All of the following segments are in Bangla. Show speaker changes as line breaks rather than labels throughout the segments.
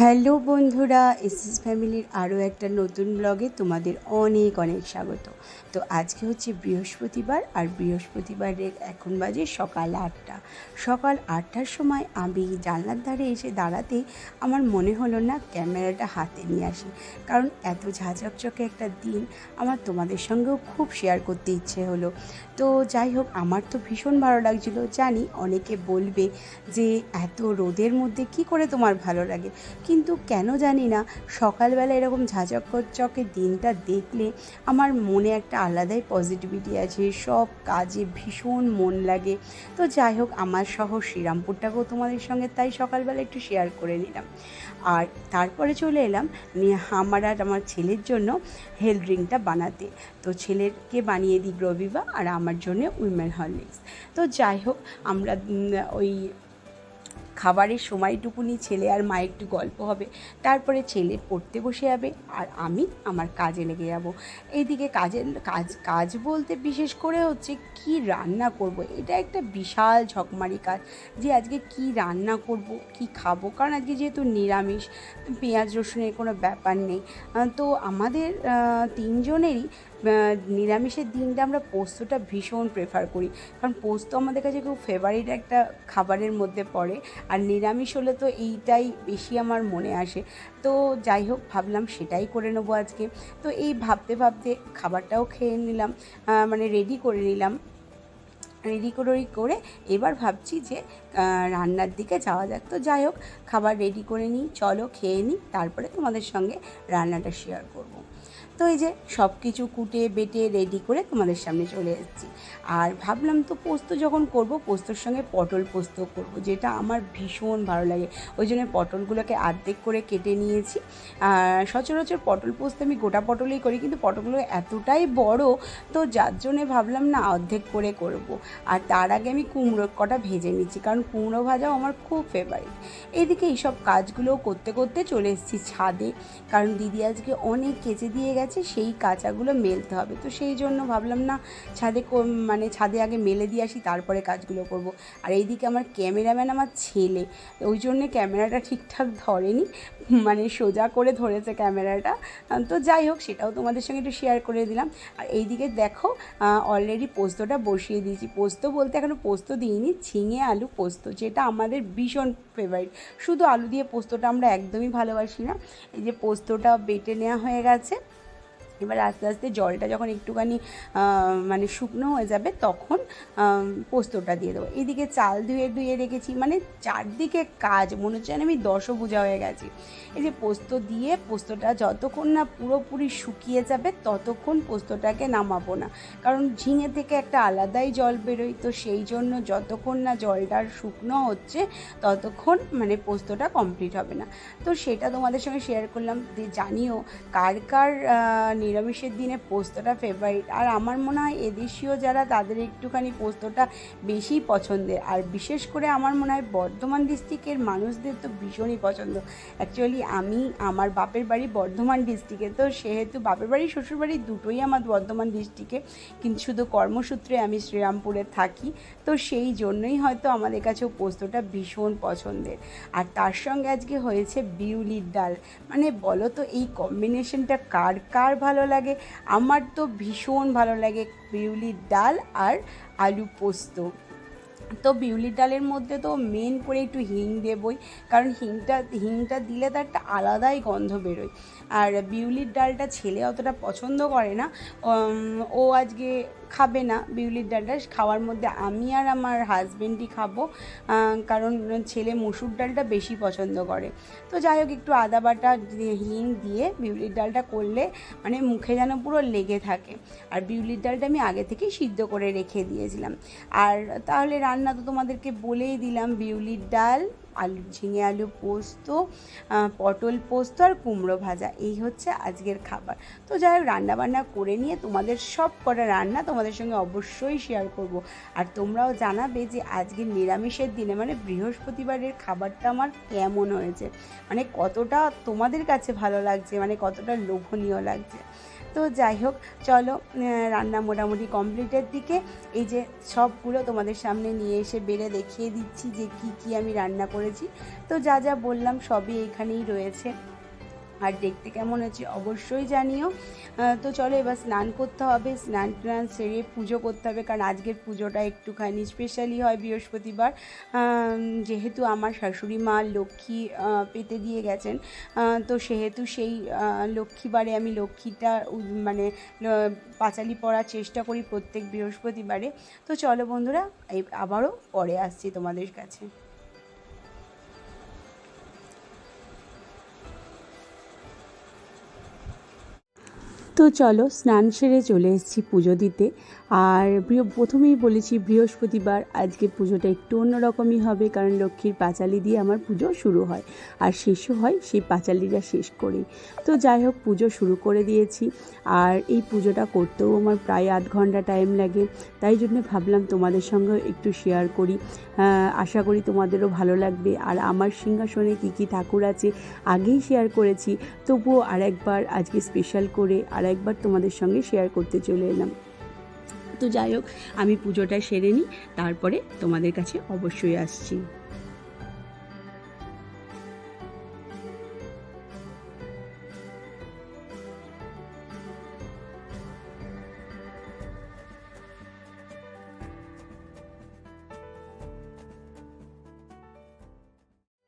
হ্যালো বন্ধুরা, এসএস ফ্যামিলির আরও একটা নতুন ব্লগে তোমাদের অনেক অনেক স্বাগত। তো আজকে হচ্ছে বৃহস্পতিবার, আর বৃহস্পতিবারের এখন বাজে সকাল 8টা। সকাল 8টার সময় আমি জানলার ধারে এসে দাঁড়াতেই আমার মনে হলো না ক্যামেরাটা হাতে নিয়ে আসি, কারণ এত ঝাঁঝকচকে একটা দিন আমার তোমাদের সঙ্গেও খুব শেয়ার করতে ইচ্ছে হলো। তো যাই হোক, আমার তো ভীষণ ভালো লাগছিল। জানি অনেকে বলবে যে এত রোদের মধ্যে কি করে তোমার ভালো লাগে, কিন্তু কেন জানি না সকালবেলা এরকম ঝাঁঝকচকে দিনটা দেখলে আমার মনে একটা আলাদাই পজিটিভিটি আছে, সব কাজে ভীষণ মন লাগে। তো যাই হোক, আমার শহর শ্রীরামপুরটাকেও তোমাদের সঙ্গে তাই সকালবেলা একটু শেয়ার করে নিলাম। আর তারপরে চলে এলাম আমার আর আমার ছেলের জন্য হেলথ ড্রিঙ্কটা বানাতে। তো ছেলেকে বানিয়ে দিই গ্লোভিভা, আর আমার জন্য উইমেন হরলিক্স। তো যাই হোক, আমরা ওই খাবারের সময়টুকুনি ছেলে আর মা একটু গল্প হবে, তারপরে ছেলে পড়তে বসে যাবে আর আমি আমার কাজে লেগে যাব। এইদিকে কাজ বলতে বিশেষ করে হচ্ছে কি রান্না করব, এটা একটা বিশাল ঝকমারি কাজ যে আজকে কি রান্না করব, কি খাবো। কারণ আজকে যেহেতু নিরামিষ, পেঁয়াজ রসুনের কোনো ব্যাপার নেই। তো আমাদের তিনজনেরই নিরামিষের দিনটা আমরা পোস্তটা ভীষণ প্রেফার করি, কারণ পোস্ত আমাদের কাছে খুব ফেভারিট একটা খাবারের মধ্যে পড়ে। আর নিরামিষ হলে তো এইটাই বেশি আমার মনে আসে। তো যাই হোক, ভাবলাম সেটাই করে নেবো আজকে। তো এই ভাবতে ভাবতে খাবারটাও খেয়ে নিলাম, মানে রেডি করে এবার ভাবছি যে রান্নার দিকে যাওয়া যাক। তো যাই হোক, খাবার রেডি করে নিই, চলো খেয়ে নিই, তারপরে তোমাদের সঙ্গে রান্নাটা শেয়ার করব। তো এই যে সব কিছু কুটে বেটে রেডি করে তোমাদের সামনে চলে এসেছি। আর ভাবলাম তো পোস্ত যখন করব, পোস্তর সঙ্গে পটল পোস্ত করব, যেটা আমার ভীষণ ভালো লাগে। ওই জন্য পটলগুলোকে অর্ধেক করে কেটে নিয়েছি। সচরাচর পটল পোস্ত আমি গোটা পটলেই করি, কিন্তু পটলগুলো এতটাই বড়, তো যার জন্যে ভাবলাম না অর্ধেক করে করব। আর তার আগে আমি কুমড়ো কটা ভেজে নিচ্ছি, কারণ কুমড়ো ভাজাও আমার খুব ফেভারিট। এইদিকে এইসব কাজগুলো করতে করতে চলে এসেছি ছাদে, কারণ দিদি আজকে অনেক কেচে দিয়ে গেছে, সেই কাঁচাগুলো মেলতে হবে। তো সেই জন্য ভাবলাম না ছাদে আগে মেলে দিয়ে আসি, তারপরে কাজগুলো করব। আর এইদিকে আমার ক্যামেরাম্যান আমার ছেলে, ওই জন্যে ক্যামেরাটা ঠিকঠাক ধরেনি, সোজা করে ধরেছে ক্যামেরাটা। তো যাই হোক, সেটাও তোমাদের সঙ্গে একটু শেয়ার করে দিলাম। আর এইদিকে দেখো, অলরেডি পোস্তটা বসিয়ে দিয়েছি। পোস্ত বলতে এখনও পোস্ত দিইনি, ঝিঙে আলু পোস্ত, যেটা আমাদের ভীষণ ফেভারিট। শুধু আলু দিয়ে পোস্তটা আমরা একদমই ভালোবাসি না। এই যে পোস্তটা বেটে নেওয়া হয়ে গেছে, এবার আস্তে আস্তে জলটা যখন একটুখানি শুকনো হয়ে যাবে, তখন পোস্তটা দিয়ে দেবো। এদিকে চাল ধুয়ে রেখেছি, চারদিকে কাজ, মনে হচ্ছে আমি দশভুজা হয়ে গেছি। এই যে পোস্ত দিয়ে পোস্তটা যতক্ষণ না পুরোপুরি শুকিয়ে যাবে, ততক্ষণ পোস্তটাকে নামাবো না, কারণ ঝিঙে থেকে একটা আলাদাই জল বেরোয়। তো সেই জন্য যতক্ষণ না জলটা শুকনো হচ্ছে, ততক্ষণ পোস্তটা কমপ্লিট হবে না। তো সেটা তোমাদের সঙ্গে শেয়ার করলাম। জানিও কার কার নিরামিষের দিনে পোস্তটা ফেভারিট। আর আমার মনে হয় এদেশীয় যারা, তাদের একটুখানি পোস্তটা বেশি পছন্দের। আর বিশেষ করে আমার মনে হয় বর্ধমান ডিস্ট্রিক্টের মানুষদের তো ভীষণই পছন্দ। অ্যাকচুয়ালি আমার বাপের বাড়ি বর্ধমান ডিস্ট্রিক্টে, তো সেহেতু বাপের বাড়ি শ্বশুরবাড়ি দুটোই আমার বর্ধমান ডিস্ট্রিক্টে, কিন্তু শুধু কর্মসূত্রে আমি শ্রীরামপুরে থাকি। তো সেই জন্যই হয়তো আমাদের কাছেও পোস্তটা ভীষণ পছন্দের। আর তার সঙ্গে আজকে হয়েছে বিউলির ডাল। বলো তো এই কম্বিনেশনটা কার কার ভালো লাগে? আমার তো ভীষণ ভালো লাগে বিউলির ডাল আর আলু পোস্ত। তো বিউলির ডালের মধ্যে তো মেন করে একটু হিং দেবই, কারণ হিংটা দিলে তার একটা আলাদাই গন্ধ বেরোয়। আর বিউলির ডালটা ছেলে অতটা পছন্দ করে না, ও আজকে খাবে না বিউলির ডালটা। খাওয়ার মধ্যে আমি আর আমার হাজবেন্ডই খাবো, কারণ ছেলে মসুর ডালটা বেশি পছন্দ করে। তো যাই হোক, একটু আদা বাটা হিং দিয়ে বিউলির ডালটা করলে মুখে যেন পুরো লেগে থাকে। আর বিউলির ডালটা আমি আগে থেকেই সিদ্ধ করে রেখে দিয়েছিলাম। আর তাহলে রান্না তো তোমাদেরকে বলেই দিলাম, বিউলির ডাল, ঝিঙে আলু পোস্ত, পটল পোস্ত আর কুমড়ো ভাজা, এই হচ্ছে আজকের খাবার। তো যাই হোক, রান্নাবান্না করে নিয়ে তোমাদের সব কটা রান্না তোমাদের সঙ্গে অবশ্যই শেয়ার করব। আর তোমরাও জানাবে যে আজকের নিরামিষের দিনে বৃহস্পতিবারের খাবারটা আমার কেমন হয়েছে, কতটা তোমাদের কাছে ভালো লাগছে, কতটা লোভনীয় লাগছে। তো যাই হোক, চলো রান্না মোটামুটি কমপ্লিটের দিকে। এই যে সবগুলো তোমাদের সামনে নিয়ে এসে বেড়ে দেখিয়ে দিচ্ছি যে কি কি আমি রান্না করেছি। তো যা যা বললাম সবই এখানেই রয়েছে, আর দেখতে কেমন হচ্ছে অবশ্যই জানিও। তো চলো এবার স্নান করতে হবে, স্নান টান সেরে পুজো করতে হবে, কারণ আজকের পুজোটা একটুখানি স্পেশালি হয় বৃহস্পতিবার, যেহেতু আমার শাশুড়ি মা লক্ষ্মী পেতে দিয়ে গেছেন। তো সেহেতু সেই লক্ষ্মীবারে আমি লক্ষ্মীটা মানে পাঁচালি পড়ার চেষ্টা করি প্রত্যেক বৃহস্পতিবারে। তো চলো বন্ধুরা, আবারও পরে আসছি তোমাদের কাছে। তো চলো স্নান সেরে চলে এসেছি পুজো দিতে। আর প্রথমেই বলেছি বৃহস্পতিবার আজকে পুজোটা একটু অন্যরকমই হবে, কারণ লক্ষ্মীর পাঁচালি দিয়ে আমার পুজো শুরু হয় আর শেষও হয় সেই পাঁচালিটা শেষ করেই। তো যাই হোক, পুজো শুরু করে দিয়েছি। আর এই পুজোটা করতেও আমার প্রায় 8 ঘন্টা টাইম লাগে, তাই জন্য ভাবলাম তোমাদের সঙ্গে একটু শেয়ার করি। আশা করি তোমাদেরও ভালো লাগবে। আর আমার সিংহাসনে কী কী ঠাকুর আছে আগেই শেয়ার করেছি, তবুও আরেকবার আজকে স্পেশাল করে আরেকবার তোমাদের সঙ্গে শেয়ার করতে চলে এলাম। তো যাই হোক, আমি পুজোটা সেরে নিই, তারপরে তোমাদের কাছে অবশ্যই আসছি।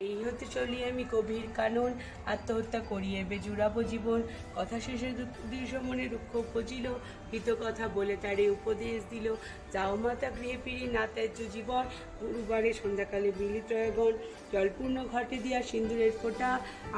এই হতে চলি আমি কবির কানন, আত্মহত্যা করিয়ে বেজুড়াবো জীবন, কথা শেষে দৃশ্য মনে দুঃখ পচিল, হিত কথা বলে তারে উপদেশ দিল, যাও মাতা গৃহে ফিরি না ত্যায্য জীবন, গুরুবারে সন্ধ্যাকালে বিলিত্রয়গণ, জলপূর্ণ ঘটে দিয়া সিন্দুরের ফোঁটা,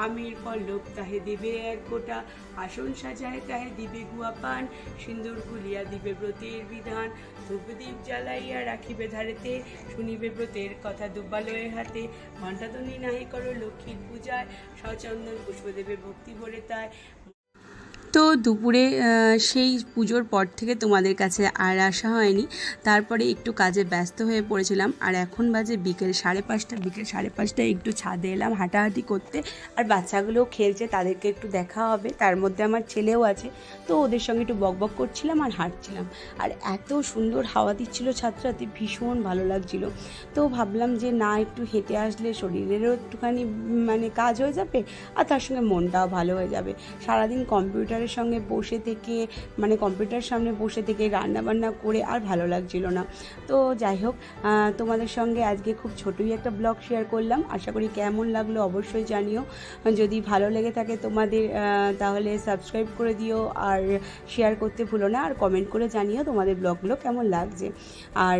আমির পল্লব তাহে দিবে এক গোটা, আসন সাজায় তাহে দিবে গুয়া পান, সিন্দুর খুলিয়া দিবে ব্রতের বিধান, ধূপদীপ জ্বালাইয়া রাখিবে ধারেতে, শুনিবে ব্রতের কথা দুব্বালয়ের হাতে, ঘণ্টাধ্বনি নাহি করো লক্ষ্মীর পূজায়, সচন্দন পুষ্প দেবে ভক্তি ভরে তাই। তো দুপুরে সেই পুজোর পর থেকে তোমাদের কাছে আর আসা হয়নি, তারপরে একটু কাজে ব্যস্ত হয়ে পড়েছিলাম। আর এখন বাজে বিকেল 5:30। বিকেল 5:30টায় একটু ছাদে এলাম হাঁটাহাঁটি করতে, আর বাচ্চাগুলোও খেলছে, তাদেরকে একটু দেখা হবে। তার মধ্যে আমার ছেলেও আছে, তো ওদের সঙ্গে একটু বকবক করছিলাম আর হাঁটছিলাম। আর এত সুন্দর হাওয়া দিচ্ছিল ছাদটাতে, ভীষণ ভালো লাগছিল। তো ভাবলাম যে না, একটু হেঁটে আসলে শরীরেরও একটুখানি মানে কাজ হয়ে যাবে, আর তার সঙ্গে মনটাও ভালো হয়ে যাবে। সারাদিন কম্পিউটারের সঙ্গে বসে থেকে মানে কম্পিউটারের সামনে বসে থেকে রান্নাবান্না করে আর ভালো লাগছিল না। তো যাই হোক, তোমাদের সঙ্গে আজকে খুব ছোটই একটা ব্লগ শেয়ার করলাম। আশা করি কেমন লাগলো অবশ্যই জানিও। যদি ভালো লেগে থাকে তোমাদের তাহলে সাবস্ক্রাইব করে দিও, আর শেয়ার করতে ভুলো না, আর কমেন্ট করে জানিও তোমাদের ব্লগগুলো কেমন লাগছে। আর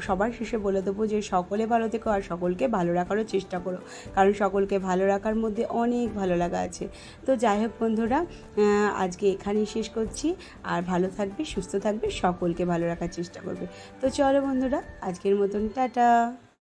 সবার শেষে বলে দেবো যে সকলে ভালো থেকো আর সকলকে ভালো রাখারও চেষ্টা করো, কারণ সকলকে ভালো রাখার মধ্যে অনেক ভালো লাগা আছে। তো যাই হোক বন্ধুরা, আজকে এখানেই শেষ করছি। আর ভালো থাকবে, সুস্থ থাকবে, সকলকে ভালো রাখার চেষ্টা করবে। তো চলো বন্ধুরা, আজকের মতন টাটা।